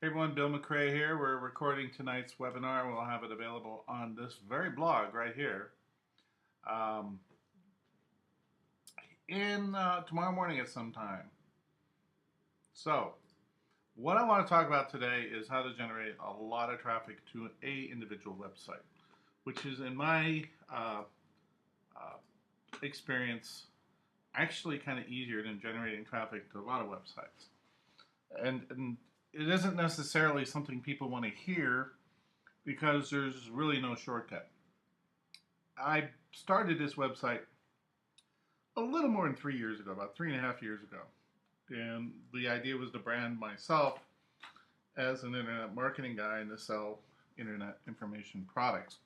Hey everyone, Bill McRae here. We're recording tonight's webinar. We'll have it available on this very blog right here um, in tomorrow morning at some time. So, what I want to talk about today is how to generate a lot of traffic to a individual website, which is, in my uh, experience, actually kind of easier than generating traffic to a lot of websites. And it isn't necessarily something people want to hear because there's really no shortcut. I started this website a little more than 3 years ago, about 3.5 years ago. And the idea was to brand myself as an internet marketing guy and to sell internet information products.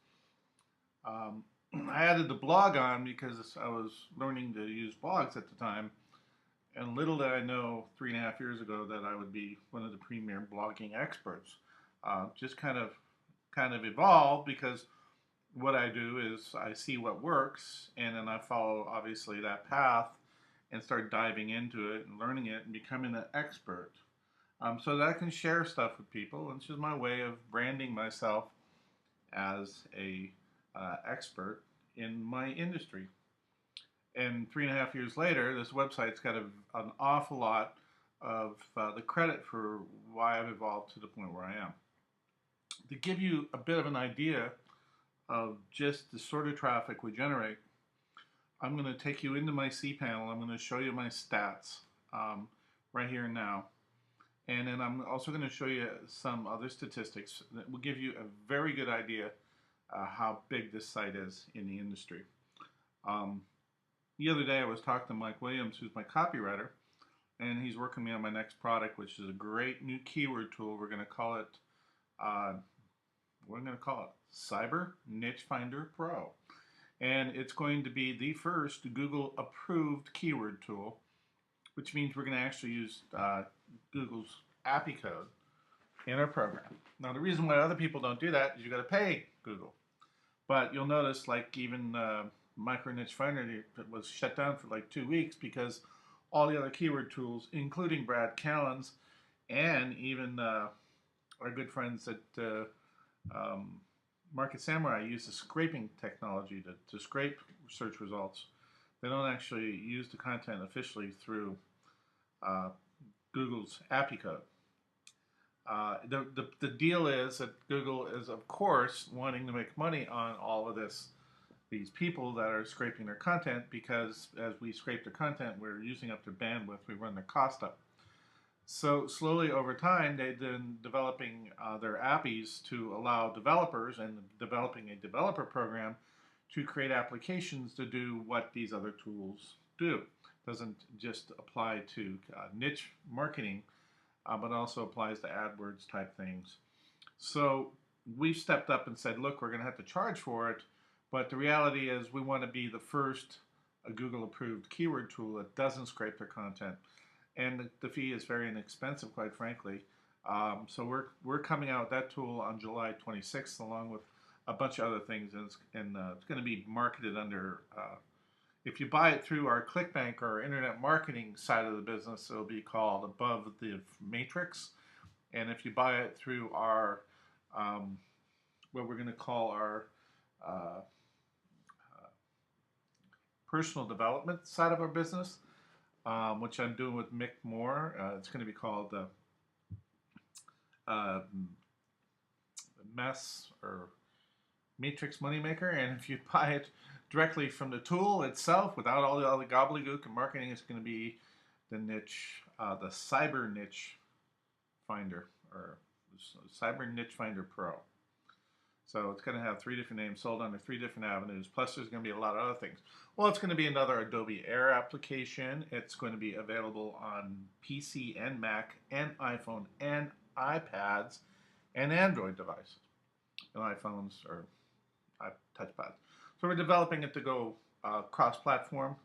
I added the blog on because I was learning to use blogs at the time. And little did I know 3.5 years ago that I would be one of the premier blogging experts. Just kind of evolved because what I do is I see what works and then I follow obviously that path and start diving into it and learning it and becoming an expert so that I can share stuff with people. And it's just my way of branding myself as a expert in my industry. And 3.5 years later, this website's got an awful lot of the credit for why I've evolved to the point where I am. To give you a bit of an idea of just the sort of traffic we generate, I'm going to take you into my cPanel. I'm going to show you my stats right here and now. And then I'm also going to show you some other statistics that will give you a very good idea how big this site is in the industry. The other day I was talking to Mike Williams, who's my copywriter, and he's working me on my next product, which is a great new keyword tool. We're going to call it Cyber Niche Finder Pro. And it's going to be the first Google approved keyword tool, which means we're going to actually use Google's API code in our program. Now, the reason why other people don't do that is you got to pay Google. But you'll notice, like even Micro Niche Finder was shut down for like 2 weeks because all the other keyword tools, including Brad Callen's and even our good friends at Market Samurai, use the scraping technology to scrape search results. They don't actually use the content officially through Google's API code. The deal is that Google is, of course, wanting to make money on all of these people that are scraping their content, because as we scrape their content, we're using up their bandwidth, we run their cost up. So slowly over time, they've been developing their APIs to allow developers and developing a developer program to create applications to do what these other tools do. It doesn't just apply to niche marketing, but also applies to AdWords type things. So we've stepped up and said, look, we're going to have to charge for it, but the reality is we want to be the first Google approved keyword tool that doesn't scrape their content. And the fee is very inexpensive, quite frankly. So we're coming out with that tool on July 26th, along with a bunch of other things, and it's going to be marketed under. If you buy it through our ClickBank or our internet marketing side of the business, it'll be called Above the Matrix. And if you buy it through our what we're going to call our personal development side of our business, which I'm doing with Mick Moore. It's going to be called Mess or Matrix Moneymaker. And if you buy it directly from the tool itself, without all the gobbledygook and marketing, it's going to be the niche, the Cyber Niche Finder, or Cyber Niche Finder Pro. So it's going to have 3 different names, sold under 3 different avenues, plus there's going to be a lot of other things. Well, it's going to be another Adobe Air application. It's going to be available on PC and Mac and iPhone and iPads and Android devices, and iPhones or touchpads. So we're developing it to go cross-platform,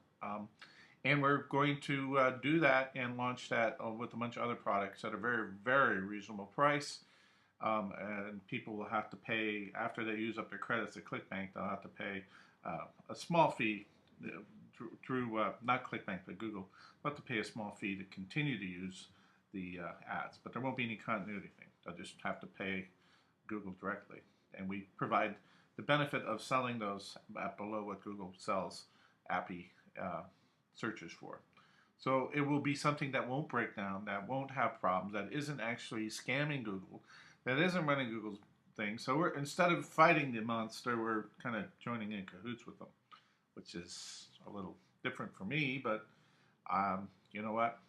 and we're going to do that and launch that with a bunch of other products at a very, very reasonable price. And people will have to pay, after they use up their credits at ClickBank, they'll have to pay a small fee through not ClickBank, but Google. They'll have to pay a small fee to continue to use the ads, but there won't be any continuity thing. They'll just have to pay Google directly. And we provide the benefit of selling those at below what Google sells API searches for. So it will be something that won't break down, that won't have problems, that isn't actually scamming Google, that isn't running Google's thing. So we're, instead of fighting the monster, we're kind of joining in cahoots with them, which is a little different for me, but you know what?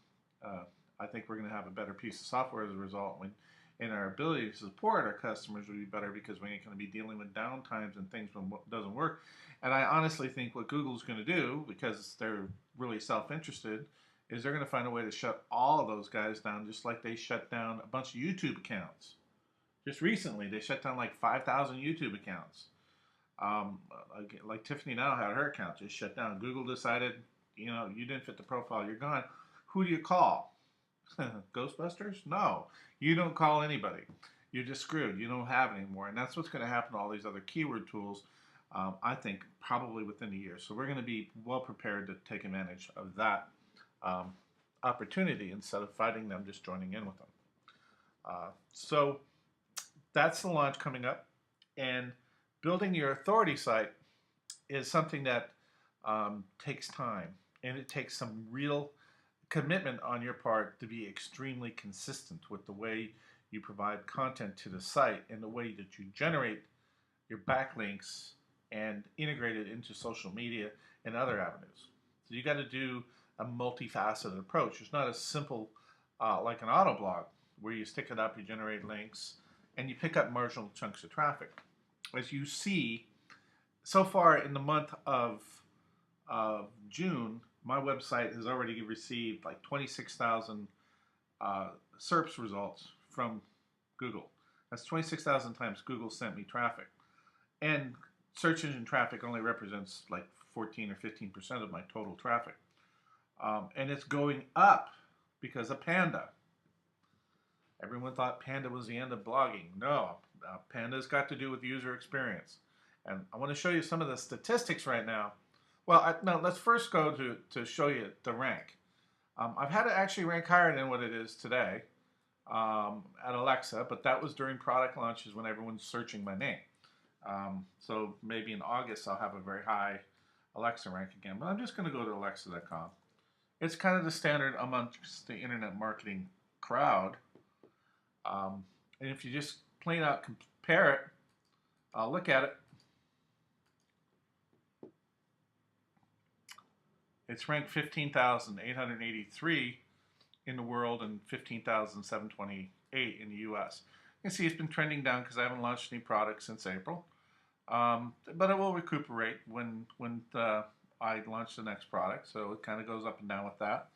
I think we're going to have a better piece of software as a result. And our ability to support our customers will be better because we ain't going to be dealing with downtimes and things when it doesn't work. And I honestly think what Google's going to do, because they're really self-interested, is they're going to find a way to shut all of those guys down, just like they shut down a bunch of YouTube accounts. Just recently, they shut down like 5,000 YouTube accounts. Like Tiffany now had her account just shut down. Google decided, you know, you didn't fit the profile, you're gone. Who do you call? Ghostbusters? No, you don't call anybody. You're just screwed. You don't have it anymore. And that's what's going to happen to all these other keyword tools, I think, probably within a year. So we're going to be well prepared to take advantage of that opportunity instead of fighting them, just joining in with them. So that's the launch coming up. And building your authority site is something that takes time, and it takes some real commitment on your part to be extremely consistent with the way you provide content to the site and the way that you generate your backlinks and integrate it into social media and other avenues. So you got to do a multifaceted approach. It's not as simple like an auto blog where you stick it up, you generate links, and you pick up marginal chunks of traffic. As you see, so far in the month of June, my website has already received like 26,000 SERPs results from Google. That's 26,000 times Google sent me traffic. And search engine traffic only represents like 14 or 15% of my total traffic. And it's going up because of Panda. Everyone thought Panda was the end of blogging. No, Panda's got to do with user experience. And I want to show you some of the statistics right now. Well, no, let's first go to show you the rank. I've had to actually rank higher than what it is today at Alexa, but that was during product launches when everyone's searching my name. So maybe in August I'll have a very high Alexa rank again, but I'm just going to go to alexa.com. It's kind of the standard amongst the internet marketing crowd. And if you just plain out compare it, look at it. It's ranked 15,883 in the world and 15,728 in the US. You can see it's been trending down because I haven't launched any products since April. But it will recuperate when I launch the next product, so it kind of goes up and down with that.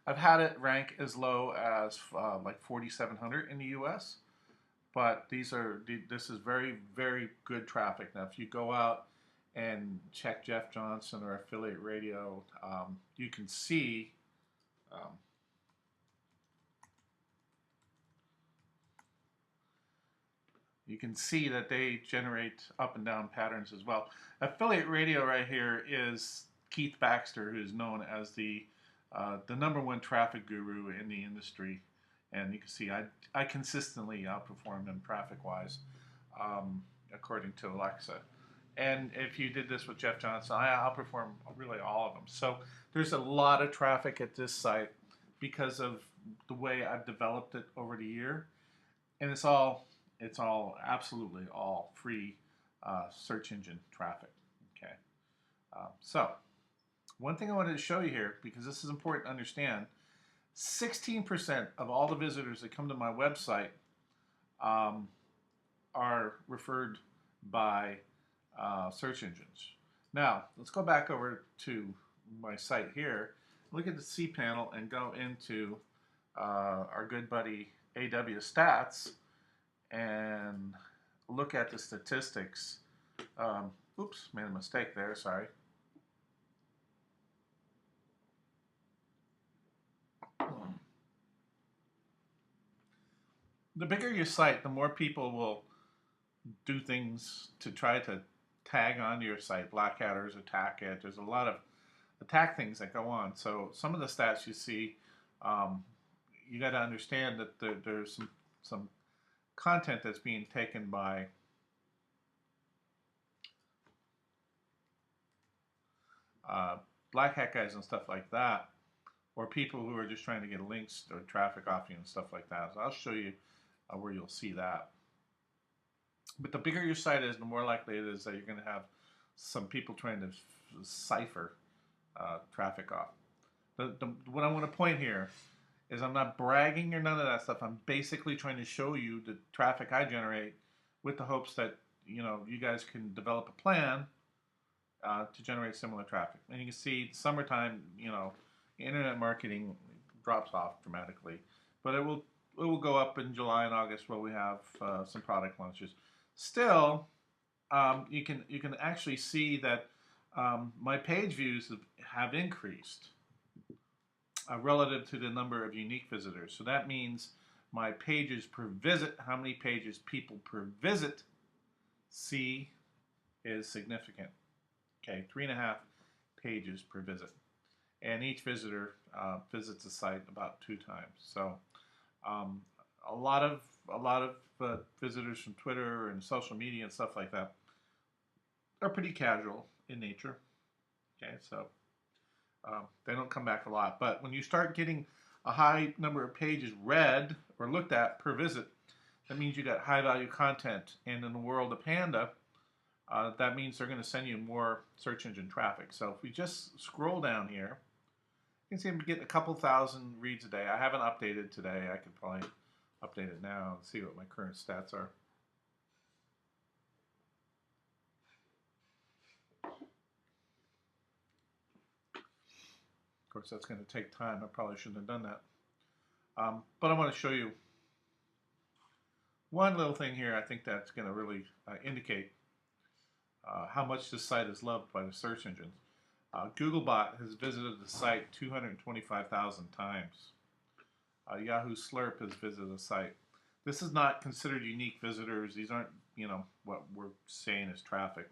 I've had it rank as low as like 4,700 in the US, but this is very, very good traffic. Now, if you go out and check Jeff Johnson or Affiliate Radio, you can see that they generate up and down patterns as well. Affiliate Radio right here is Keith Baxter, who is known as the #1 traffic guru in the industry, and you can see I consistently outperform him traffic-wise, according to Alexa. And if you did this with Jeff Johnson, I outperform really all of them. So there's a lot of traffic at this site because of the way I've developed it over the year, and it's all absolutely all free search engine traffic. Okay, so one thing I wanted to show you here, because this is important to understand, 16% of all the visitors that come to my website are referred by search engines. Now, let's go back over to my site here, look at the cPanel, and go into our good buddy AW Stats and look at the statistics. Oops, made a mistake there, sorry. The bigger your site, the more people will do things to try to tag onto your site. Black hatters attack it. There's a lot of attack things that go on. So some of the stats you see, you got to understand that there's some content that's being taken by black hat guys and stuff like that, or people who are just trying to get links or traffic off you and stuff like that. So I'll show you where you'll see that. But the bigger your site is, the more likely it is that you're going to have some people trying to cipher traffic off. What I want to point here is I'm not bragging or none of that stuff. I'm basically trying to show you the traffic I generate with the hopes that you guys can develop a plan to generate similar traffic. And you can see summertime, internet marketing drops off dramatically, but it will go up in July and August where we have some product launches. Still, you can actually see that my page views have increased relative to the number of unique visitors. So that means my pages per visit, how many pages people per visit see, is significant. Okay, 3.5 pages per visit, and each visitor visits the site about 2 times. So a lot of visitors from Twitter and social media and stuff like that are pretty casual in nature. Okay, so they don't come back a lot. But when you start getting a high number of pages read or looked at per visit, that means you got high value content. And in the world of Panda, that means they're going to send you more search engine traffic. So if we just scroll down here, you can see I'm getting a couple thousand reads a day. I haven't updated today. I could probably update it now and see what my current stats are. Of course, that's going to take time. I probably shouldn't have done that. But I want to show you one little thing here. I think that's going to really indicate how much this site is loved by the search engines. Googlebot has visited the site 225,000 times. Yahoo Slurp has visited the site. This is not considered unique visitors. These aren't, what we're saying is traffic.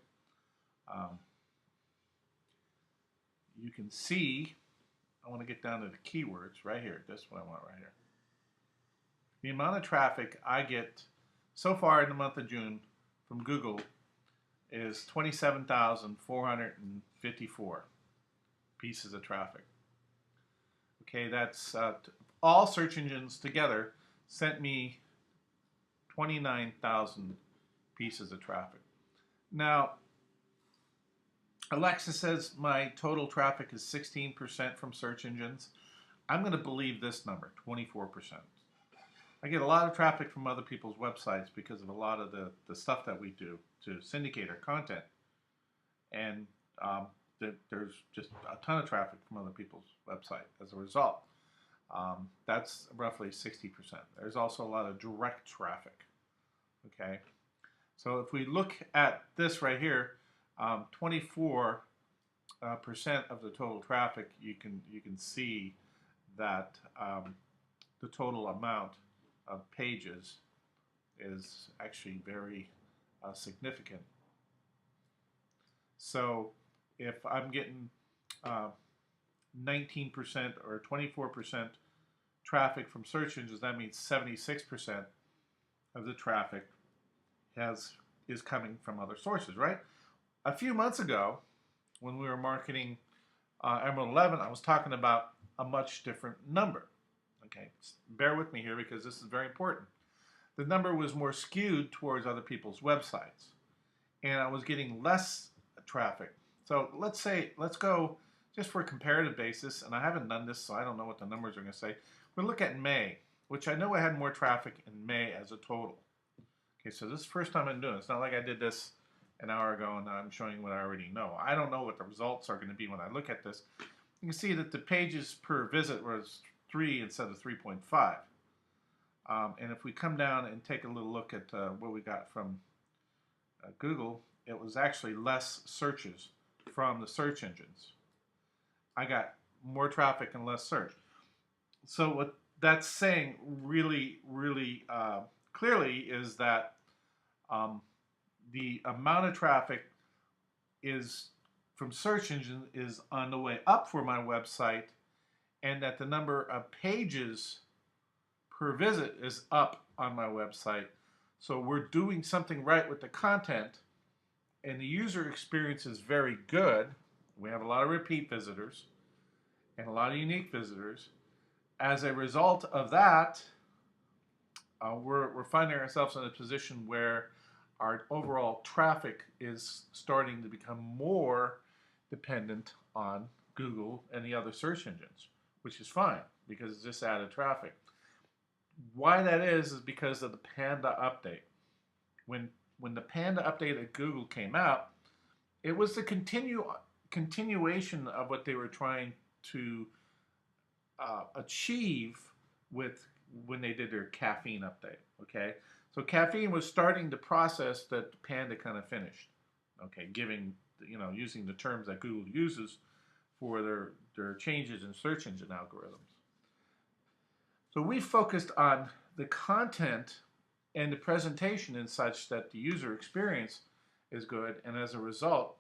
You can see, I want to get down to the keywords right here. That's what I want right here. The amount of traffic I get so far in the month of June from Google is 27,454 pieces of traffic. Okay, that's all search engines together sent me 29,000 pieces of traffic. Now, Alexa says my total traffic is 16% from search engines. I'm going to believe this number, 24%. I get a lot of traffic from other people's websites because of a lot of the stuff that we do to syndicate our content. And there's just a ton of traffic from other people's website as a result. That's roughly 60%. There's also a lot of direct traffic. Okay, so if we look at this right here, 24% of the total traffic, you can see that the total amount of pages is actually very significant. So if I'm getting 19% or 24% traffic from search engines, that means 76% of the traffic is coming from other sources, right? A few months ago, when we were marketing Emerald 11, I was talking about a much different number. Okay, bear with me here because this is very important. The number was more skewed towards other people's websites, and I was getting less traffic. So let's go just for a comparative basis, and I haven't done this, so I don't know what the numbers are going to say. We'll look at May, which I know I had more traffic in May as a total. Okay, so this is the first time I'm doing it. It's not like I did this an hour ago and I'm showing you what I already know. I don't know what the results are going to be when I look at this. You can see that the pages per visit was 3 instead of 3.5. And if we come down and take a little look at what we got from Google, it was actually less searches from the search engines. I got more traffic and less search. So what that's saying really, really clearly is that the amount of traffic is from search engine is on the way up for my website, and that the number of pages per visit is up on my website. So we're doing something right with the content, and the user experience is very good. We have a lot of repeat visitors and a lot of unique visitors. As a result of that, we're finding ourselves in a position where our overall traffic is starting to become more dependent on Google and the other search engines, which is fine because it's just added traffic. Why that is because of the Panda update. When the Panda update at Google came out, it was the continuation of what they were trying to achieve with when they did their caffeine update. Okay, so caffeine was starting the process that Panda kind of finished. Okay, giving using the terms that Google uses for their changes in search engine algorithms. So we focused on the content and the presentation in such that the user experience is good, and as a result,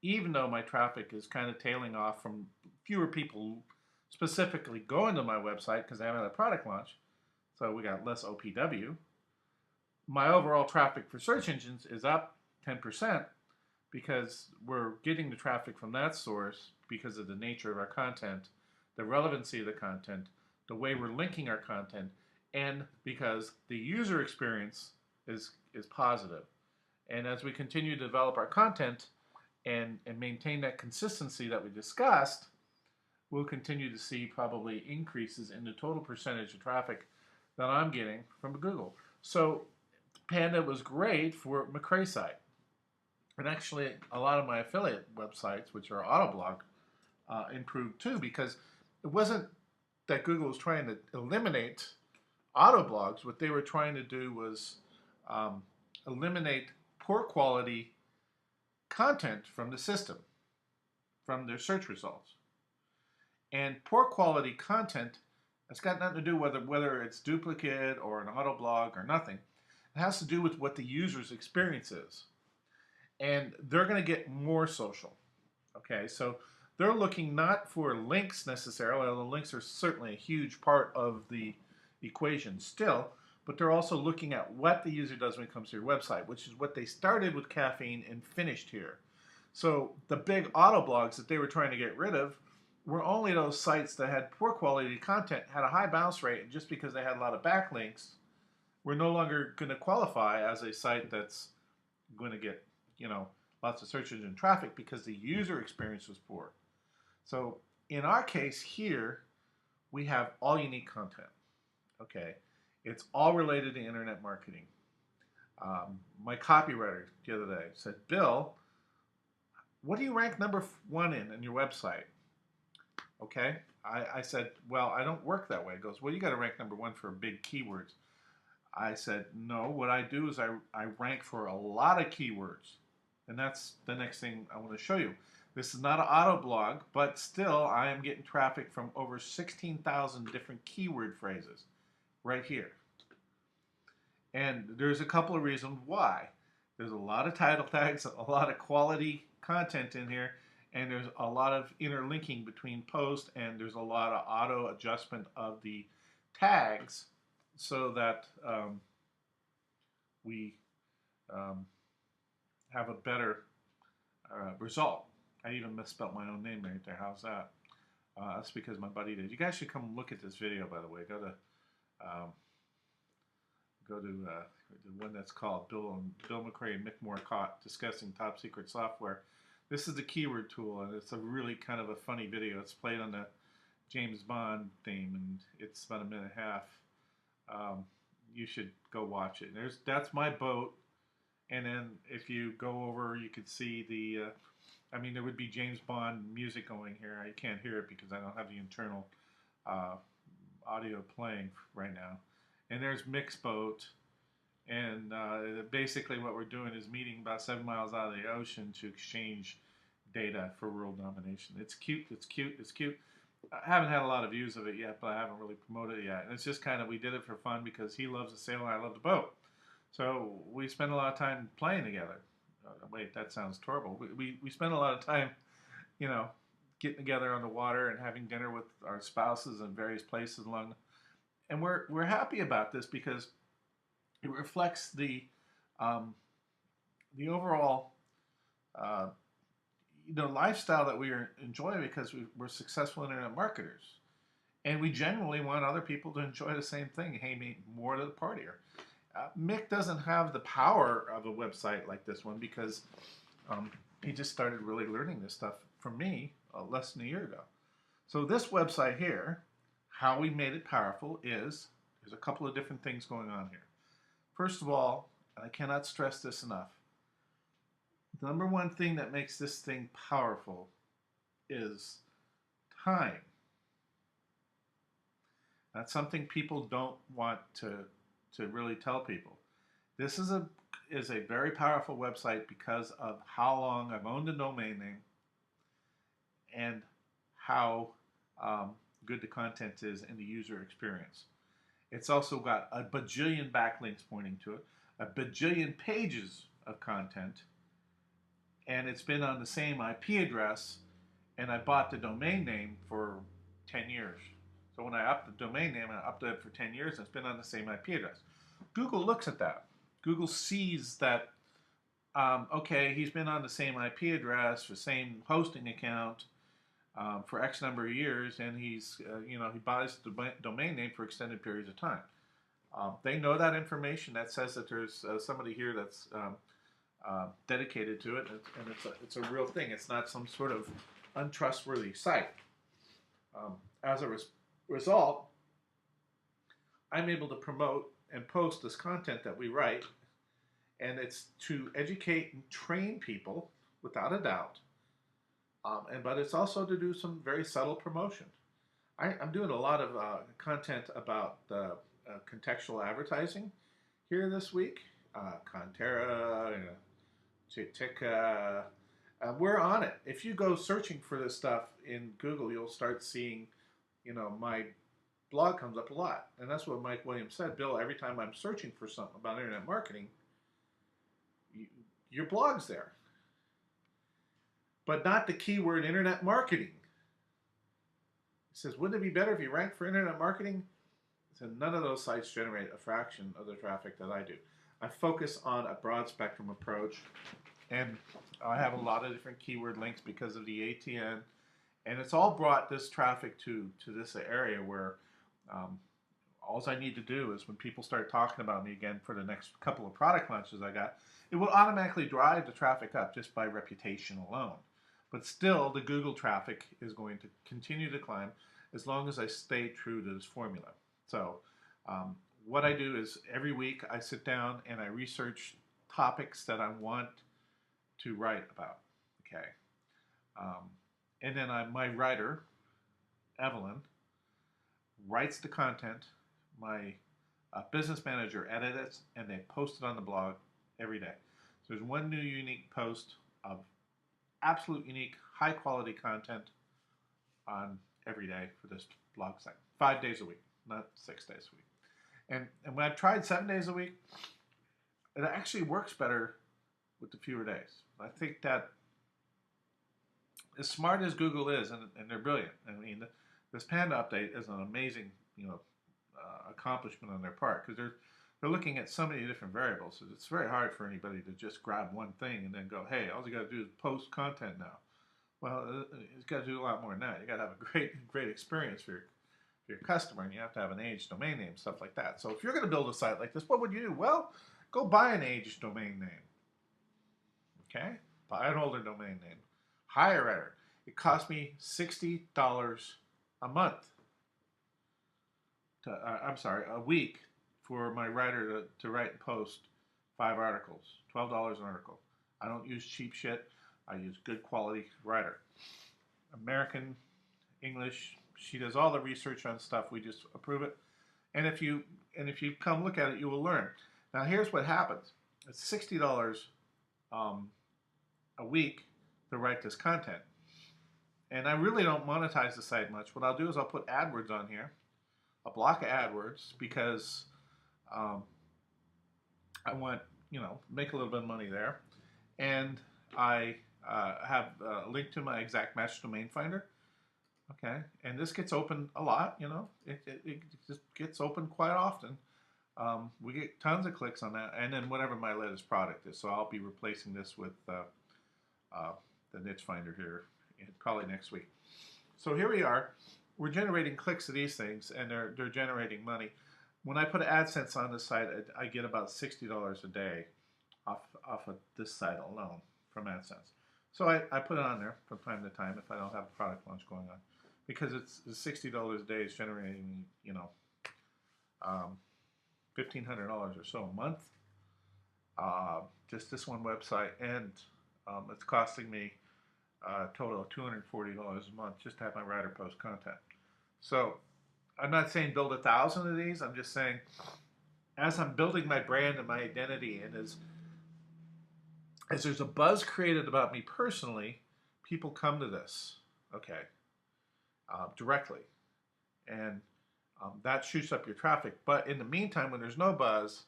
even though my traffic is kind of tailing off from fewer people specifically going to my website because I haven't had a product launch, so we got less OPW, my overall traffic for search engines is up 10% because we're getting the traffic from that source because of the nature of our content, the relevancy of the content, the way we're linking our content, and because the user experience is positive. And as we continue to develop our content and maintain that consistency that we discussed, we'll continue to see probably increases in the total percentage of traffic that I'm getting from Google. So Panda was great for McRae site. And actually, a lot of my affiliate websites, which are Autoblog, improved too, because it wasn't that Google was trying to eliminate Autoblogs. What they were trying to do was eliminate poor quality content from the system, from their search results. And poor quality content, it's got nothing to do with whether it's duplicate or an Autoblog or nothing. It has to do with what the user's experience is. And they're going to get more social. Okay, so they're looking not for links necessarily, although links are certainly a huge part of the equation still, but they're also looking at what the user does when it comes to your website, which is what they started with caffeine and finished here. So the big Autoblogs that they were trying to get rid of were only those sites that had poor quality content, had a high bounce rate, and just because they had a lot of backlinks, were no longer going to qualify as a site that's going to get lots of search engine traffic because the user experience was poor. So in our case here, we have all unique content. Okay, it's all related to internet marketing. My copywriter the other day said, "Bill, what do you rank number one in your website?" Okay, I said, "Well, I don't work that way." He goes, "Well, you got to rank number one for big keywords." I said, "No, what I do is I rank for a lot of keywords." And that's the next thing I want to show you. This is not an auto blog, but still I am getting traffic from over 16,000 different keyword phrases right here. And there's a couple of reasons why. There's a lot of title tags, a lot of quality content in here, and there's a lot of interlinking between posts, and there's a lot of auto adjustment of the tags so that we have a better result. I even misspelled my own name right there. How's that? That's because my buddy did. You guys should come look at this video, by the way. Go to the one that's called Bill McRae and Mick Moorcock discussing top secret software. This is the keyword tool, and it's a really kind of a funny video. It's played on the James Bond theme, and it's about a minute and a half. You should go watch it. That's my boat. And then if you go over, you could see the, there would be James Bond music going here. I can't hear it because I don't have the internal audio playing right now. And there's Mick's boat. And basically what we're doing is meeting about 7 miles out of the ocean to exchange data for world domination. It's cute, it's cute, it's cute. I haven't had a lot of views of it yet, but I haven't really promoted it yet. And it's just kind of, we did it for fun because he loves the sail and I love the boat. So we spend a lot of time playing together. Wait, that sounds horrible. We spend a lot of time, getting together on the water and having dinner with our spouses in various places along. And we're happy about this because it reflects um, the overall uh, lifestyle that we enjoy because we're successful internet marketers, and we generally want other people to enjoy the same thing. Hey, me more to the party. Mick doesn't have the power of a website like this one because he just started really learning this stuff from me less than a year ago. So this website here, how we made it powerful is there's a couple of different things going on here. First of all, and I cannot stress this enough, the number one thing that makes this thing powerful is time. That's something people don't want to really tell people. This is a very powerful website because of how long I've owned the domain name and how good the content is in the user experience. It's also got a bajillion backlinks pointing to it, a bajillion pages of content, and it's been on the same IP address, and I bought the domain name for 10 years. So when I upped the domain name, I upped it for 10 years, and it's been on the same IP address. Google looks at that. Google sees that, okay, he's been on the same IP address, the same hosting account for X number of years, and he's, he buys the domain name for extended periods of time. They know that information. That says that there's somebody here that's dedicated to it, and it's a real thing. It's not some sort of untrustworthy site. As a result, I'm able to promote and post this content that we write, and it's to educate and train people, without a doubt. But it's also to do some very subtle promotion. I'm doing a lot of content about contextual advertising here this week. Contera, Chitika. We're on it. If you go searching for this stuff in Google, you'll start seeing, my blog comes up a lot. And that's what Mike Williams said. Bill, every time I'm searching for something about internet marketing, your blog's there. But not the keyword internet marketing. He says, wouldn't it be better if you ranked for internet marketing? He said, none of those sites generate a fraction of the traffic that I do. I focus on a broad spectrum approach, and I have a lot of different keyword links because of the ATN, and it's all brought this traffic to this area where all I need to do is when people start talking about me again for the next couple of product launches I got, it will automatically drive the traffic up just by reputation alone. But still, the Google traffic is going to continue to climb as long as I stay true to this formula. So what I do is every week I sit down and I research topics that I want to write about. Okay, and then my writer, Evelyn, writes the content. My business manager edits it, and they post it on the blog every day. So there's one new unique post of absolute unique, high quality content on every day for this blog site. 5 days a week, not 6 days a week. And when I've tried 7 days a week, it actually works better with the fewer days. I think that as smart as Google is, and they're brilliant. I mean, this Panda update is an amazing, accomplishment on their part because they're looking at so many different variables. So it's very hard for anybody to just grab one thing and then go, hey, all you got to do is post content now. Well, it's got to do a lot more than that. You got to have a great experience for your customer, and you have to have an aged domain name, stuff like that. So if you're going to build a site like this, what would you do? Well, go buy an aged domain name. Okay? Buy an older domain name. Hire it. It cost me $60 a month. A week for my writer to write and post 5 articles. $12 an article. I don't use cheap shit. I use good quality writer. American, English. She does all the research on stuff. We just approve it. And if you come look at it, you will learn. Now here's what happens. It's $60 a week to write this content. And I really don't monetize the site much. What I'll do is I'll put AdWords on here. A block of AdWords because I want, make a little bit of money there. And I have a link to my exact match domain finder. Okay, and this gets open a lot, it just gets open quite often. We get tons of clicks on that, and then whatever my latest product is. So I'll be replacing this with the niche finder here probably next week. So here we are. We're generating clicks to these things, and they're generating money. When I put AdSense on this site, I get about $60 a day off of this site alone from AdSense. So I put it on there from time to time if I don't have a product launch going on, because it's $60 a day is generating, you know, $1,500 or so a month. Just this one website, and it's costing me a total of $240 a month just to have my writer post content. So I'm not saying build 1,000 of these. I'm just saying, as I'm building my brand and my identity, and as there's a buzz created about me personally, people come to this, okay, directly, and that shoots up your traffic. But in the meantime, when there's no buzz,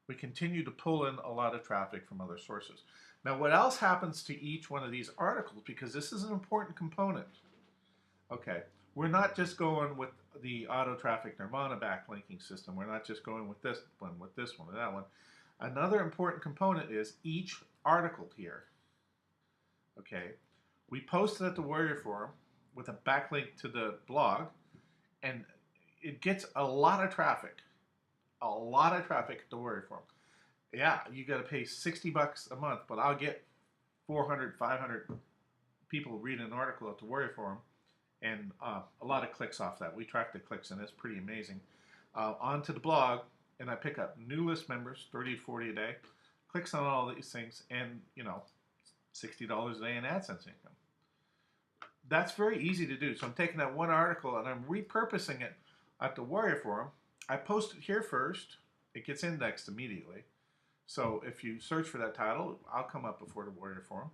we continue to pull in a lot of traffic from other sources. Now, what else happens to each one of these articles, because this is an important component, okay, we're not just going with the auto traffic Nirvana backlinking system. We're not just going with this one, or that one. Another important component is each article here, okay, we posted at the Warrior Forum with a backlink to the blog, and it gets a lot of traffic at the Warrior Forum. Yeah, you got to pay $60 a month, but I'll get 400, 500 people read an article at the Warrior Forum, and a lot of clicks off that. We track the clicks, and it's pretty amazing. Onto the blog, and I pick up new list members, 30 to 40 a day, clicks on all these things, and, you know, $60 a day in AdSense income. That's very easy to do. So I'm taking that one article and I'm repurposing it at the Warrior Forum. I post it here first. It gets indexed immediately. So if you search for that title, I'll come up before the Warrior Forum.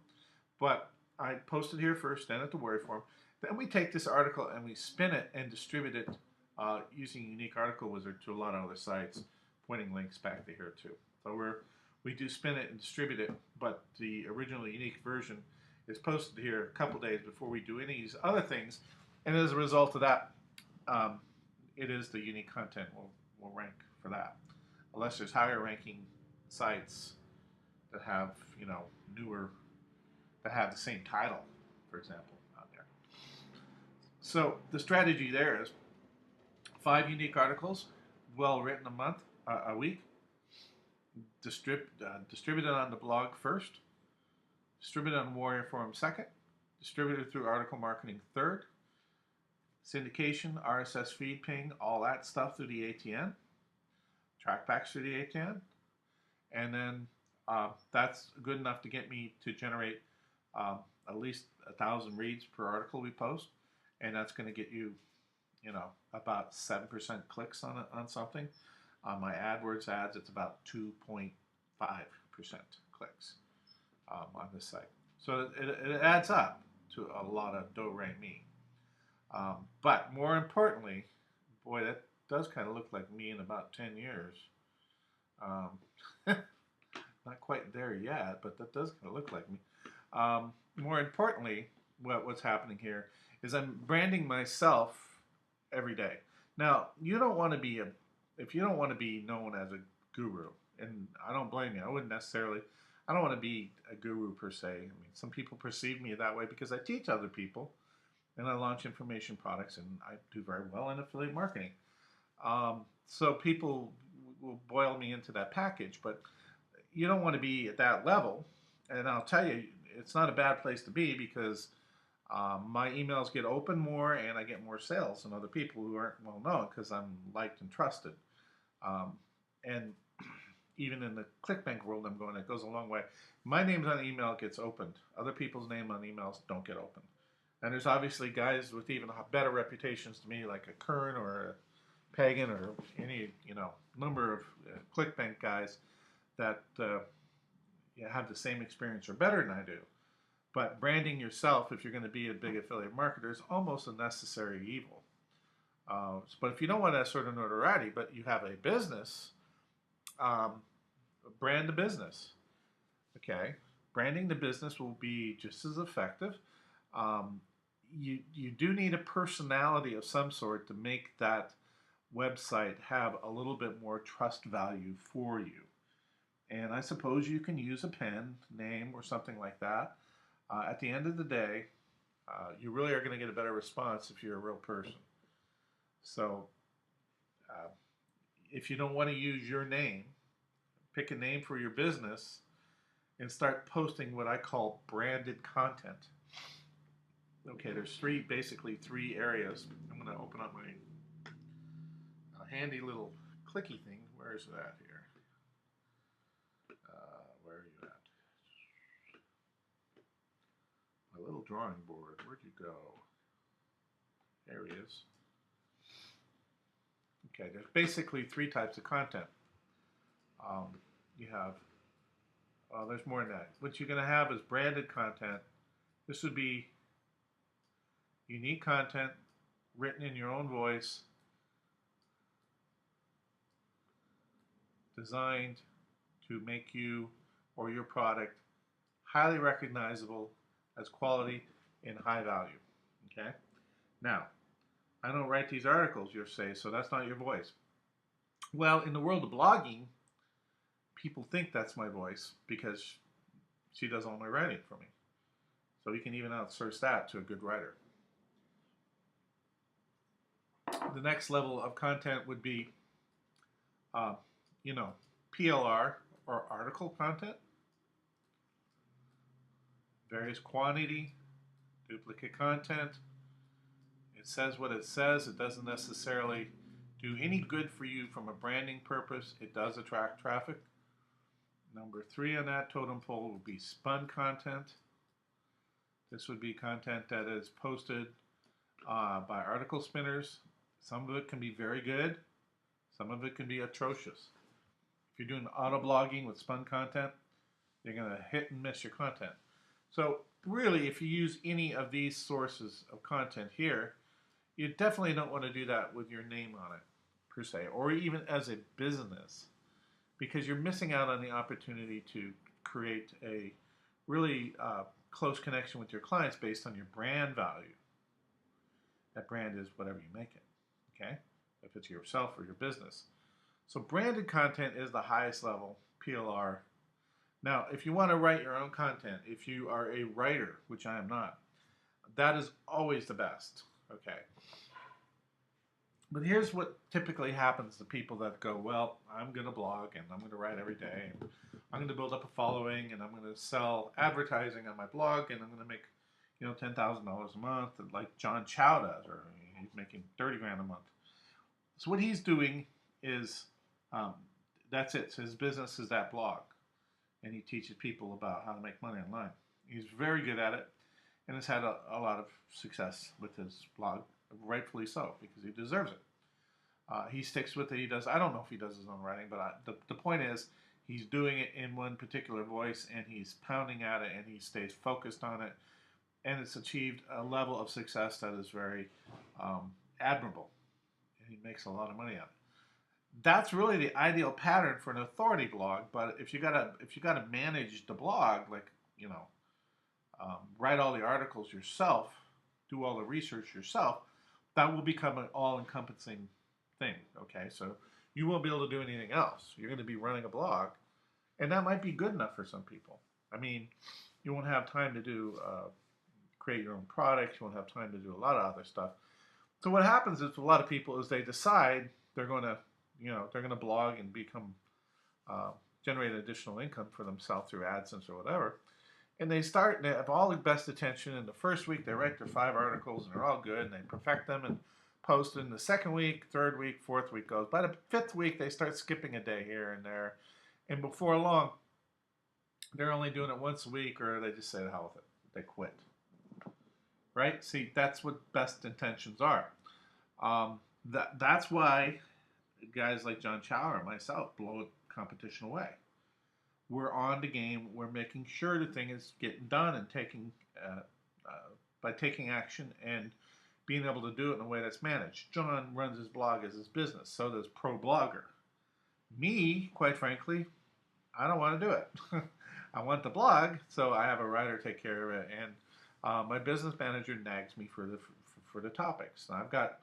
But I post it here first, then at the Warrior Forum. Then we take this article and we spin it and distribute it using Unique Article Wizard to a lot of other sites, pointing links back to here too. So we do spin it and distribute it, but the original Unique version is posted here a couple days before we do any of these other things. And as a result of that, it is the unique content will rank for that. Unless there's higher ranking sites that have, you know, newer, that have the same title, for example, out there. So the strategy there is 5 unique articles, well written a week, distributed on the blog first, distributed on Warrior Forum second, distributed through article marketing third, syndication, RSS feed ping, all that stuff through the ATN, trackbacks through the ATN, and then that's good enough to get me to generate at least 1,000 reads per article we post, and that's going to get you, you know, about 7% clicks on something. On my AdWords ads, it's about 2.5% clicks on this site. So it adds up to a lot of do-re-mi. But more importantly, boy, that does kind of look like me in about 10 years. Not quite there yet, but that does kind of look like me. More importantly, what's happening here is I'm branding myself every day. Now, you don't want to be if you don't want to be known as a guru, and I don't blame you, I don't want to be a guru per se. I mean, some people perceive me that way because I teach other people, and I launch information products, and I do very well in affiliate marketing. So people will boil me into that package, but you don't want to be at that level. And I'll tell you, it's not a bad place to be, because my emails get open more, and I get more sales than other people who aren't well known, because I'm liked and trusted. And even in the ClickBank world I'm going, it goes a long way. My name's on email gets opened. Other people's name on emails don't get opened. And there's obviously guys with even better reputations to me, like a Kern or a Pagan or any, you know, number of ClickBank guys that have the same experience or better than I do. But branding yourself, if you're going to be a big affiliate marketer, is almost a necessary evil. But if you don't want that sort of notoriety, but you have a business, brand the business. Okay, branding the business will be just as effective. You do need a personality of some sort to make that website have a little bit more trust value for you. And I suppose you can use a pen name or something like that. At the end of the day, you really are going to get a better response if you're a real person. So uh, if you don't want to use your name, pick a name for your business and start posting what I call branded content. Okay, there's basically three areas. I'm going to open up my handy little clicky thing. Where is it at here? Where are you at? My little drawing board. Where'd you go? There he is. Okay, there's basically three types of content. You have, there's more than that. What you're going to have is branded content. This would be unique content written in your own voice, designed to make you or your product highly recognizable as quality and high value. Okay? Now, I don't write these articles, you'll say, so that's not your voice. Well, in the world of blogging, people think that's my voice because she does all my writing for me. So you can even outsource that to a good writer. The next level of content would be, PLR or article content, various quantity, duplicate content. It says what it says. It doesn't necessarily do any good for you from a branding purpose. It does attract traffic. Number 3 on that totem pole would be spun content. This would be content that is posted by article spinners. Some of it can be very good. Some of it can be atrocious. If you're doing auto blogging with spun content, you're going to hit and miss your content. So really, if you use any of these sources of content here, you definitely don't want to do that with your name on it, per se, or even as a business, because you're missing out on the opportunity to create a really close connection with your clients based on your brand value. That brand is whatever you make it, okay? If it's yourself or your business. So branded content is the highest level, PLR. Now, if you want to write your own content, if you are a writer, which I am not, that is always the best, okay? But here's what typically happens to people that go, well, I'm going to blog and I'm going to write every day. And I'm going to build up a following and I'm going to sell advertising on my blog and I'm going to make, $10,000 a month, like John Chow does, or he's making 30 grand a month. So what he's doing is, that's it. So his business is that blog. And he teaches people about how to make money online. He's very good at it and has had a lot of success with his blog, rightfully so, because he deserves it. He sticks with it. He does. I don't know if he does his own writing, but the point is he's doing it in one particular voice and he's pounding at it and he stays focused on it. And it's achieved a level of success that is very admirable. And he makes a lot of money out of it. That's really the ideal pattern for an authority blog. But if you gotta manage the blog, like write all the articles yourself, do all the research yourself, that will become an all-encompassing thing. Okay, so you won't be able to do anything else. You're going to be running a blog, and that might be good enough for some people. I mean, you won't have time to do create your own products. You won't have time to do a lot of other stuff. So what happens is a lot of people is they decide they're going to blog and become generate additional income for themselves through AdSense or whatever. And they start and they have all the best attention. In the first week, they write their 5 articles and they're all good and they perfect them and post it. In the second week, third week, fourth week goes. By the 5th week, they start skipping a day here and there. And before long, they're only doing it once a week or they just say the hell with it. They quit. Right? See, that's what best intentions are. That's why guys like John Chow or myself blow competition away. We're on the game. We're making sure the thing is getting done and by taking action and being able to do it in a way that's managed. John runs his blog as his business. So does Pro Blogger. Me, quite frankly, I don't want to do it. I want the blog, so I have a writer take care of it, and my business manager nags me for the topics. And I've got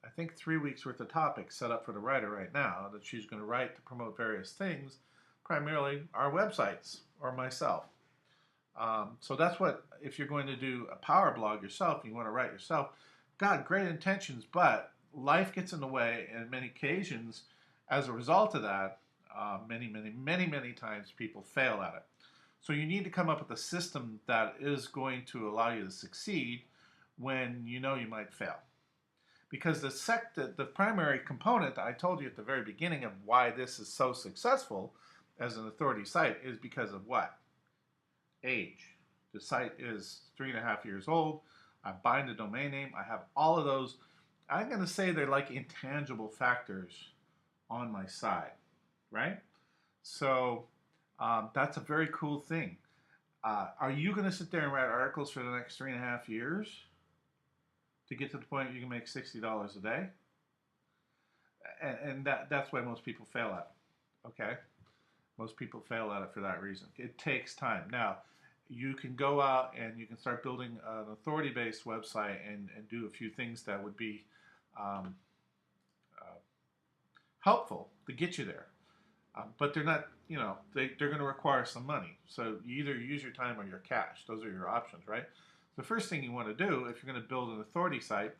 I think 3 weeks worth of topics set up for the writer right now that she's going to write to promote various things, primarily our websites or myself. So that's what, if you're going to do a power blog yourself, you want to write yourself, God, great intentions, but life gets in the way, and many occasions, as a result of that, many times people fail at it. So you need to come up with a system that is going to allow you to succeed when you know you might fail. Because the primary component that I told you at the very beginning of why this is so successful as an authority site is because of what? Age. The site is 3.5 years old. I'm buying the domain name. I have all of those. I'm going to say they're like intangible factors on my side, right? So that's a very cool thing. Are you going to sit there and write articles for the next 3.5 years to get to the point you can make $60 a day? And that's why most people fail at it, okay? Most people fail at it for that reason. It takes time. Now, you can go out and you can start building an authority-based website and do a few things that would be helpful to get you there. But they're not, they're going to require some money. So you either use your time or your cash. Those are your options, right? The first thing you want to do if you're going to build an authority site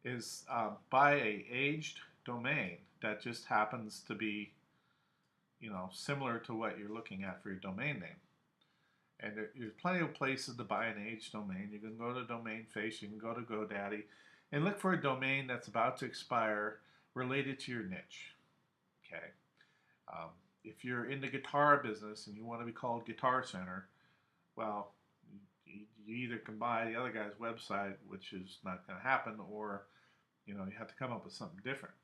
is buy a aged domain that just happens to be, similar to what you're looking at for your domain name. And there's plenty of places to buy an aged domain. You can go to Domain Face, you can go to GoDaddy, and look for a domain that's about to expire related to your niche. Okay. If you're in the guitar business and you want to be called Guitar Center, well, you either can buy the other guy's website, which is not going to happen, or you have to come up with something different.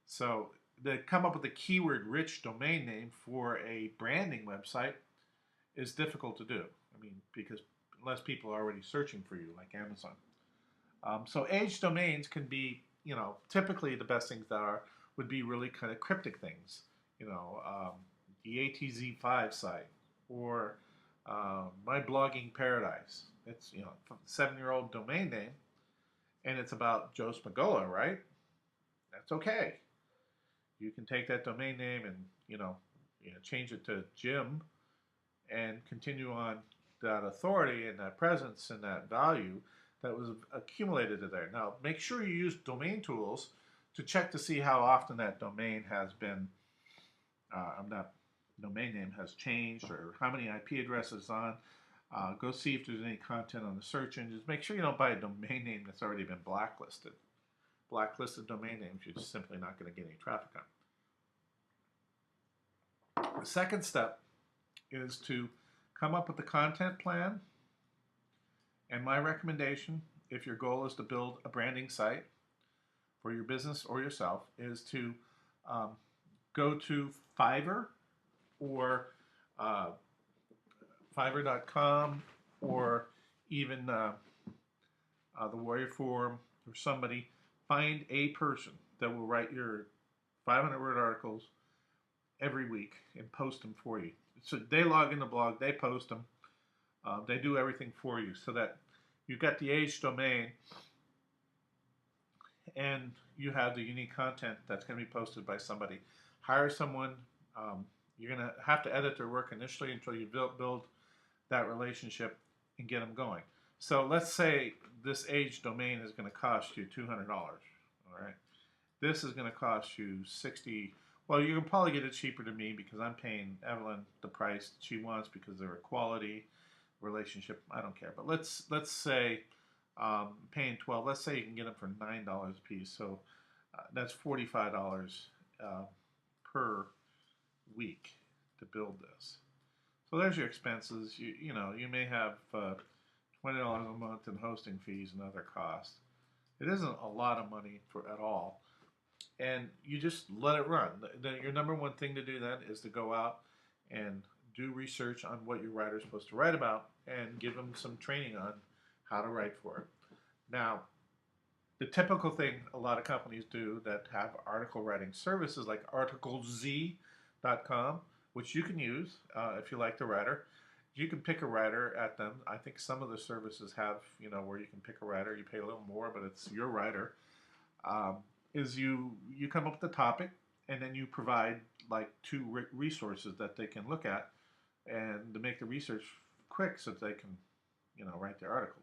So to come up with a keyword-rich domain name for a branding website is difficult to do. I mean, because unless people are already searching for you, like Amazon. So aged domains can be, typically the best things that would be really kind of cryptic things. The ATZ5 site, or My Blogging Paradise. It's, 7-year-old domain name, and it's about Joe Smagola, right? That's okay. You can take that domain name and, change it to Jim and continue on that authority and that presence and that value that was accumulated there. Now, make sure you use domain tools to check to see how often that domain has been, that domain name has changed, or how many IP addresses on. Go see if there's any content on the search engines. Make sure you don't buy a domain name that's already been blacklisted. Blacklisted domain names, you're just simply not going to get any traffic on. The second step is to come up with a content plan. And my recommendation, if your goal is to build a branding site for your business or yourself, is to go to Fiverr, or Fiverr.com, or even the Warrior Forum, or somebody. Find a person that will write your 500-word articles every week and post them for you. So they log in the blog, they post them, they do everything for you, so that you've got the aged domain and you have the unique content that's going to be posted by somebody. Hire someone. You're going to have to edit their work initially until you build that relationship and get them going. So let's say this aged domain is going to cost you $200. All right, this is going to cost you $60. Well, you can probably get it cheaper than me, because I'm paying Evelyn the price she wants because they're a quality relationship. I don't care, but let's say paying $12. Let's say you can get them for $9 a piece. So that's $45 per week to build this. So there's your expenses. You may have $20 a month in hosting fees and other costs. It isn't a lot of money at all. And you just let it run. Your number one thing to do then is to go out and do research on what your writer is supposed to write about, and give them some training on how to write for it. Now, the typical thing a lot of companies do that have article writing services, like articlez.com, which you can use if you like the writer. You can pick a writer at them. I think some of the services have, where you can pick a writer. You pay a little more, but it's your writer. is you come up with the topic, and then you provide like two resources that they can look at, and to make the research quick so that they can, write their article.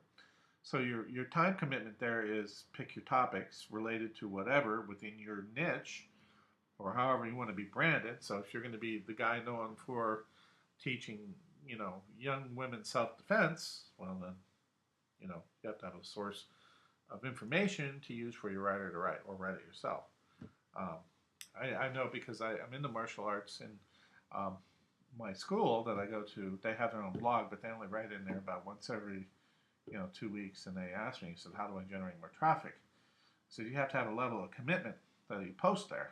So your time commitment there is pick your topics related to whatever within your niche, or however you want to be branded. So if you're going to be the guy known for teaching, young women self-defense, well then, you have to have a source of information to use for your writer to write, or write it yourself. Um, I know because I'm in the martial arts, and my school that I go to, they have their own blog, but they only write in there about once every 2 weeks, and they asked me, he said, how do I generate more traffic? So you have to have a level of commitment that you post there.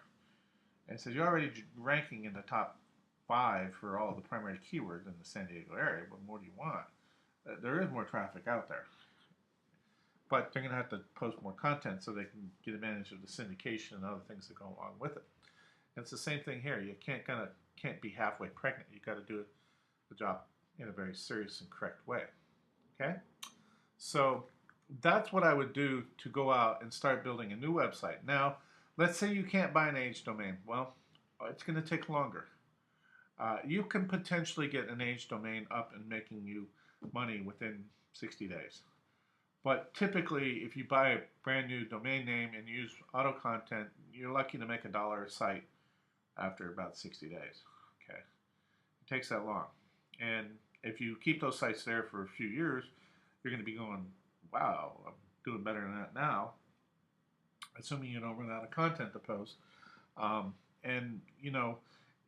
And so you're already ranking in the top 5 for all the primary keywords in the San Diego area. What more do you want? There is more traffic out there. But they're going to have to post more content so they can get advantage of the syndication and other things that go along with it. And it's the same thing here. You can't be halfway pregnant. You got to do the job in a very serious and correct way. Okay? So that's what I would do to go out and start building a new website. Now, let's say you can't buy an age domain. Well, it's going to take longer. You can potentially get an age domain up and making you money within 60 days. But typically, if you buy a brand new domain name and use auto content, you're lucky to make $1 a site after about 60 days. Okay, it takes that long. And if you keep those sites there for a few years, you're going to be going, wow, I'm doing better than that now, assuming you don't run out of content to post. And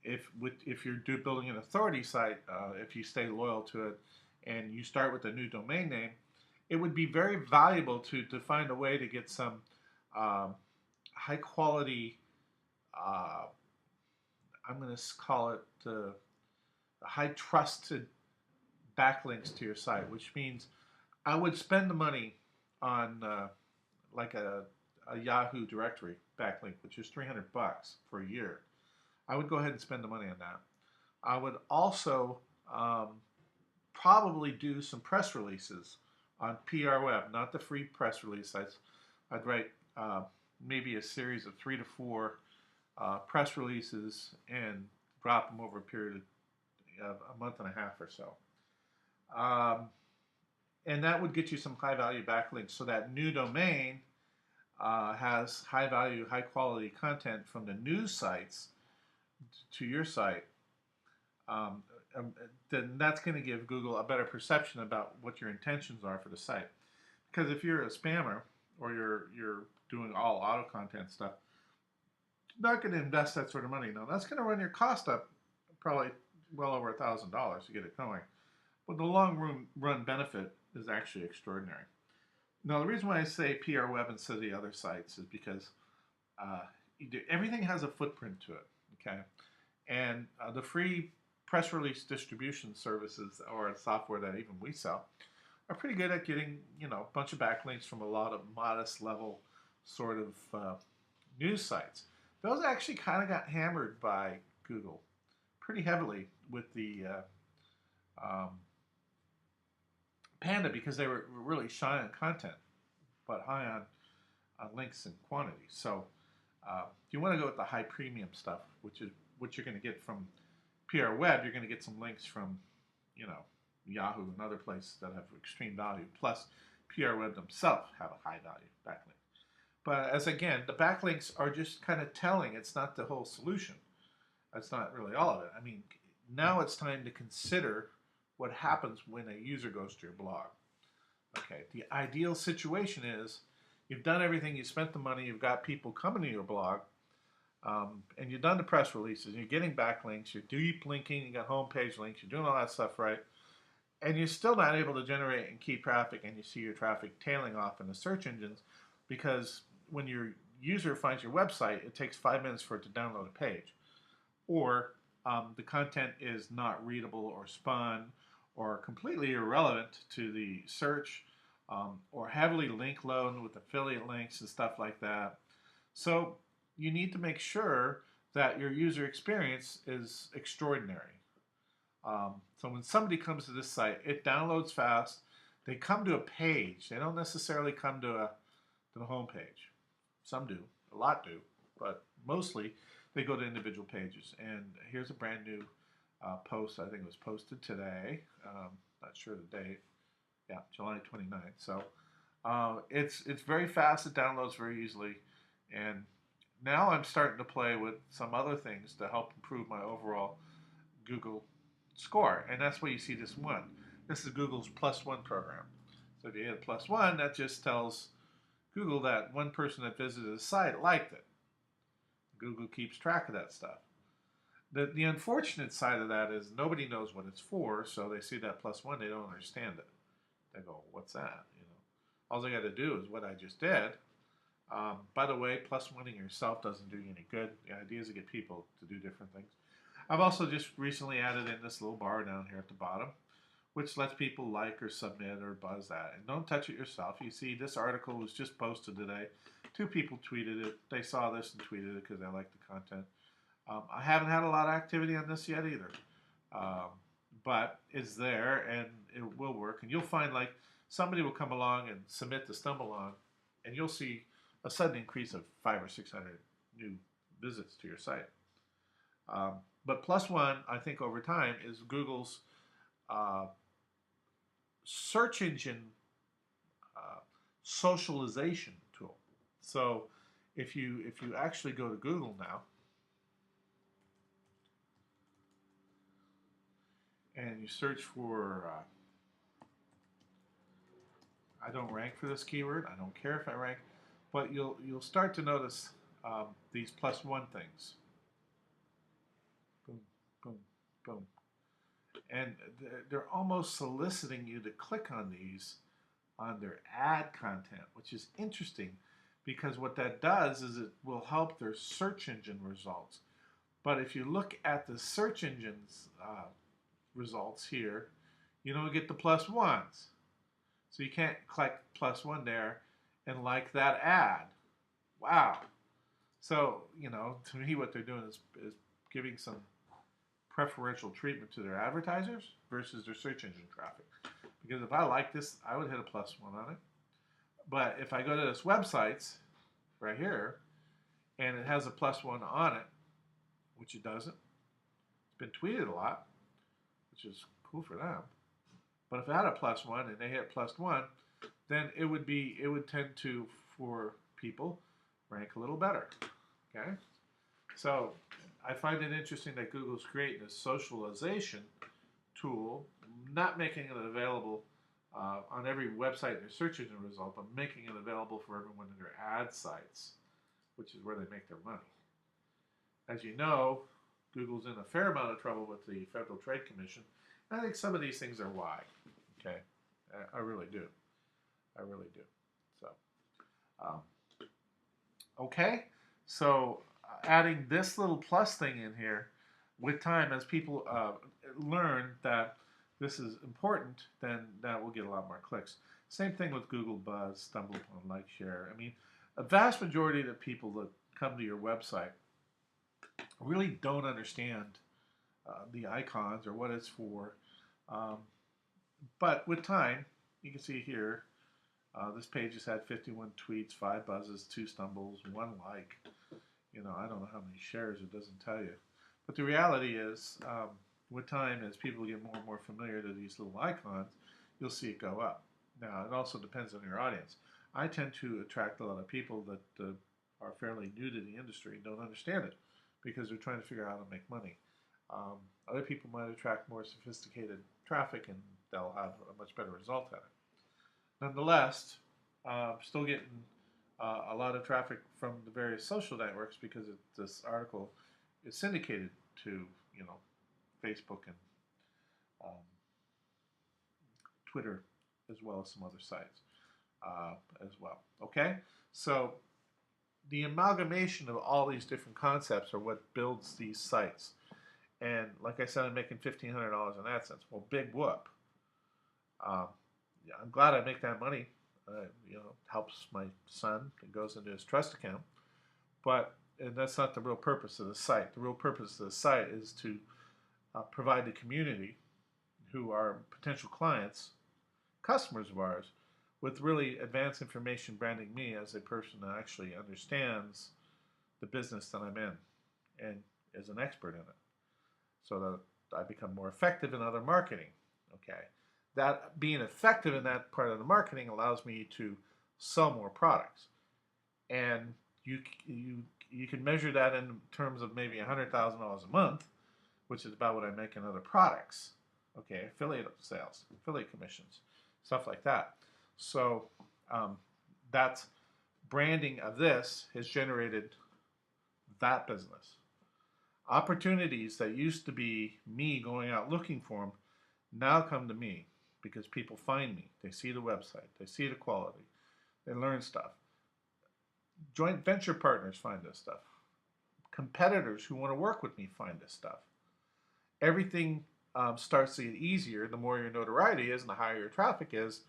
if you're building an authority site, if you stay loyal to it and you start with a new domain name, it would be very valuable to find a way to get some high quality, I'm going to call it high trusted backlinks to your site, which means I would spend the money on like a Yahoo directory backlink, which is $300 for a year. I would go ahead and spend the money on that. I would also probably do some press releases on PR Web, not the free press release sites. I'd write maybe a series of 3 to 4 press releases and drop them over a period of a month and a half or so. And that would get you some high value backlinks, so that new domain has high value, high quality content from the news sites to your site. Then that's going to give Google a better perception about what your intentions are for the site. Because if you're a spammer, or you're doing all auto content stuff, you're not going to invest that sort of money. Now that's going to run your cost up probably well over $1,000 to get it going. But the long run benefit is actually extraordinary. Now the reason why I say PR Web instead of the other sites is because everything has a footprint to it. Okay, and the free press release distribution services, or software that even we sell, are pretty good at getting a bunch of backlinks from a lot of modest level sort of news sites. Those actually kind of got hammered by Google pretty heavily with the Panda, because they were really shy on content but high on links and quantity. So if you want to go with the high premium stuff, which is what you're going to get from PR Web, you're going to get some links from Yahoo and other places that have extreme value. Plus, PR Web themselves have a high value backlink. But as again, the backlinks are just kind of telling. It's not the whole solution. That's not really all of it. I mean, now it's time to consider what happens when a user goes to your blog. Okay, the ideal situation is you've done everything, you spent the money, you've got people coming to your blog, and you've done the press releases, you're getting backlinks, you're deep linking, you got homepage links, you're doing all that stuff right, and you're still not able to generate and keep traffic, and you see your traffic tailing off in the search engines, because when your user finds your website, it takes 5 minutes for it to download a page. Or the content is not readable or spun or completely irrelevant to the search, or heavily link loaded with affiliate links and stuff like that. So you need to make sure that your user experience is extraordinary. So when somebody comes to this site, it downloads fast. They come to a page. They don't necessarily come to the home page. Some do. A lot do, but mostly they go to individual pages. And here's a brand new post. I think it was posted today. Not sure the date. Yeah, July 29th. So it's very fast. It downloads very easily. And now I'm starting to play with some other things to help improve my overall Google score. And that's why you see this one. This is Google's +1 program. So if you hit +1, that just tells Google that one person that visited the site liked it. Google keeps track of that stuff. The unfortunate side of that is nobody knows what it's for, so they see that +1, they don't understand it. They go, what's that? You know, all they got to do is what I just did. By the way, +1ing yourself doesn't do you any good. The idea is to get people to do different things. I've also just recently added in this little bar down here at the bottom, which lets people like or submit or buzz that. And don't touch it yourself. You see, this article was just posted today. 2 people tweeted it. They saw this and tweeted it because they liked the content. I haven't had a lot of activity on this yet either. But it's there and it will work. And you'll find like somebody will come along and submit the StumbleOn, and you'll see a sudden increase of 500 or 600 new visits to your site. But +1, I think over time, is Google's search engine socialization tool. So if you actually go to Google now and you search for I don't rank for this keyword. I don't care if I rank, but you'll start to notice these +1 things. Boom, boom, boom. And they're almost soliciting you to click on these on their ad content, which is interesting because what that does is it will help their search engine results. But if you look at the search engine's results here, you don't get the +1s. So you can't click +1 there and like that ad. Wow. So, you know, to me what they're doing is giving some preferential treatment to their advertisers versus their search engine traffic. Because if I like this, I would hit a +1 on it. But if I go to this website right here and it has a +1 on it, which it doesn't, it's been tweeted a lot, which is cool for them. But if it had a +1 and they hit +1, then it would tend to, for people, rank a little better. Okay? So I find it interesting that Google's creating a socialization tool, not making it available on every website in their search engine result, but making it available for everyone in their ad sites, which is where they make their money. As you know, Google's in a fair amount of trouble with the Federal Trade Commission. And I think some of these things are why. Okay, I really do. I really do. So, okay, so adding this little plus thing in here, with time, as people learn that this is important, then that will get a lot more clicks. Same thing with Google Buzz, StumbleUpon, Like, Share. I mean, a vast majority of the people that come to your website really don't understand the icons or what it's for. But with time, you can see here, this page has had 51 tweets, 5 buzzes, 2 stumbles, 1 like. You know, I don't know how many shares, it doesn't tell you. But the reality is, with time, as people get more and more familiar to these little icons, you'll see it go up. Now, it also depends on your audience. I tend to attract a lot of people that are fairly new to the industry and don't understand it because they're trying to figure out how to make money. Other people might attract more sophisticated traffic and they'll have a much better result at it. Nonetheless, still getting a lot of traffic from the various social networks because this article is syndicated to, you know, Facebook and Twitter, as well as some other sites as well. Okay, so the amalgamation of all these different concepts are what builds these sites. And like I said, I'm making $1,500 in AdSense. Well, big whoop. Yeah, I'm glad I make that money. You know, helps my son. It goes into his trust account. But and that's not the real purpose of the site. The real purpose of the site is to provide the community, who are potential clients, customers of ours, with really advanced information branding me as a person that actually understands the business that I'm in and is an expert in it, so that I become more effective in other marketing. Okay, that being effective in that part of the marketing allows me to sell more products, and you can measure that in terms of maybe $100,000 a month, which is about what I make in other products. Okay, affiliate sales, affiliate commissions, stuff like that. So that's branding of this has generated that business. Opportunities that used to be me going out looking for them now come to me because people find me. They see the website, they see the quality, they learn stuff. Joint venture partners find this stuff. Competitors who want to work with me find this stuff. Everything starts to get easier the more your notoriety is and the higher your traffic is,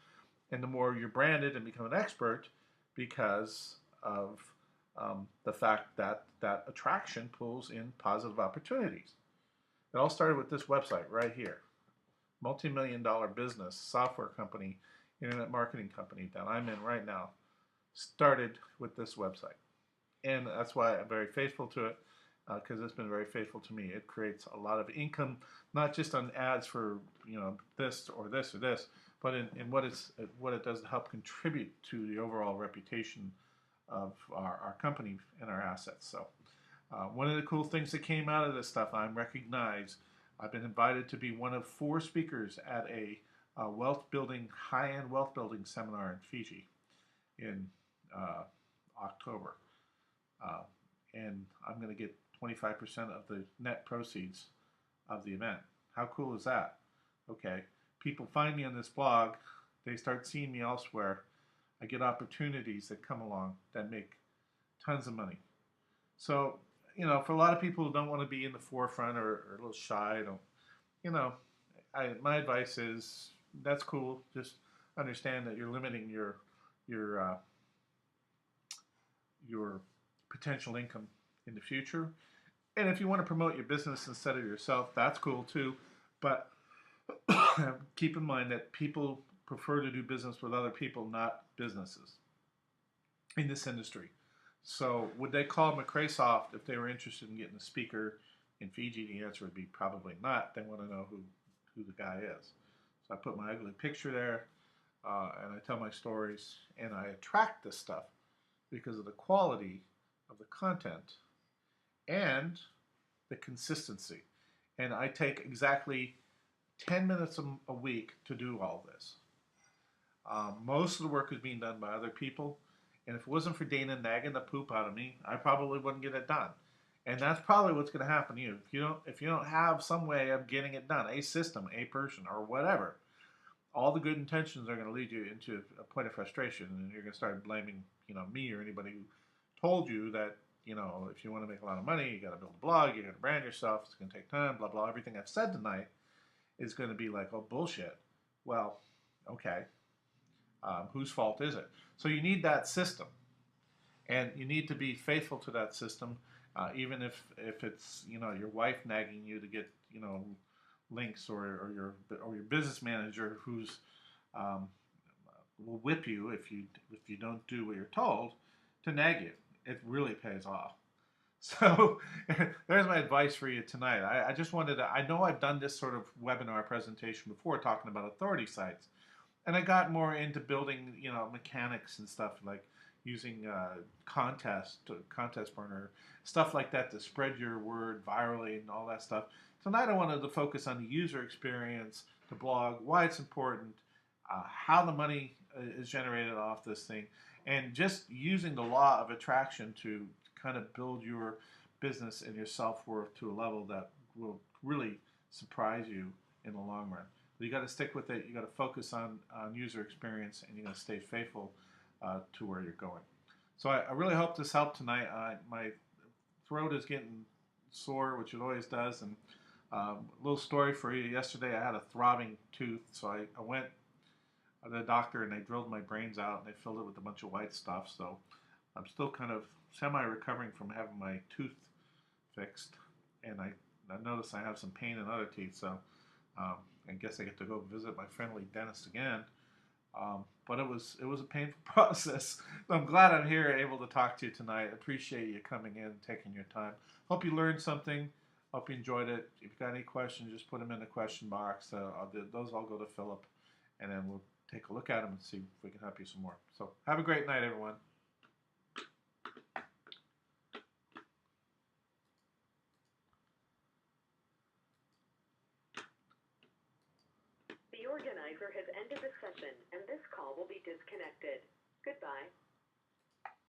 and the more you're branded and become an expert because of the fact that that attraction pulls in positive opportunities. It all started with this website right here. Multi-million-dollar business, software company, internet marketing company that I'm in right now started with this website. And that's why I'm very faithful to it, because it's been very faithful to me. It creates a lot of income, not just on ads for this or this or this, but in what it does to help contribute to the overall reputation of our company and our assets. So one of the cool things that came out of this stuff, I'm recognized. I've been invited to be one of 4 speakers at a high-end wealth building seminar in Fiji in October. And I'm going to get 25% of the net proceeds of the event. How cool is that? Okay, people find me on this blog, they start seeing me elsewhere. I get opportunities that come along that make tons of money. So, for a lot of people who don't want to be in the forefront or a little shy, my advice is that's cool. Just understand that you're limiting your potential income in the future. And if you want to promote your business instead of yourself, that's cool too. But keep in mind that people prefer to do business with other people, not businesses in this industry. So would they call McCraysoft if they were interested in getting a speaker in Fiji? The answer would be probably not. They want to know who the guy is. So I put my ugly picture there, and I tell my stories, and I attract this stuff because of the quality of the content and the consistency. And I take exactly 10 minutes a week to do all this. Most of the work is being done by other people, and if it wasn't for Dana nagging the poop out of me, I probably wouldn't get it done. And that's probably what's going to happen to you if you don't have some way of getting it done, a system, a person, or whatever. All the good intentions are going to lead you into a point of frustration, and you're going to start blaming me or anybody who told you that if you want to make a lot of money, you got to build a blog, you got to brand yourself, it's going to take time, blah blah. Everything I've said tonight is going to be like, oh, bullshit. Well, okay. Whose fault is it? So you need that system, and you need to be faithful to that system, even if it's your wife nagging you to get links, or your business manager who's will whip you if you don't do what you're told to nag you. It really pays off. So there's my advice for you tonight. I just wanted to, I know I've done this sort of webinar presentation before talking about authority sites. And I got more into building, mechanics and stuff like using contest burner, stuff like that to spread your word virally and all that stuff. Tonight I wanted to focus on the user experience, the blog, why it's important, how the money is generated off this thing, and just using the law of attraction to kind of build your business and your self-worth to a level that will really surprise you in the long run. But you got to stick with it. You got to focus on user experience, and you got to stay faithful to where you're going. So I really hope this helped tonight. My throat is getting sore, which it always does. And a little story for you. Yesterday I had a throbbing tooth, so I went to the doctor and they drilled my brains out and they filled it with a bunch of white stuff. So I'm still kind of semi-recovering from having my tooth fixed, and I noticed I have some pain in other teeth, so I guess I get to go visit my friendly dentist again But it was a painful process. I'm glad I'm here, able to talk to you tonight. Appreciate you coming in, taking your time. Hope you learned something. Hope you enjoyed it. If you've got any questions, just put them in the question box. Those all go to Philip, and then we'll take a look at them and see if we can help you some more. So have a great night, everyone. The organizer has ended the session, and this call will be disconnected. Goodbye.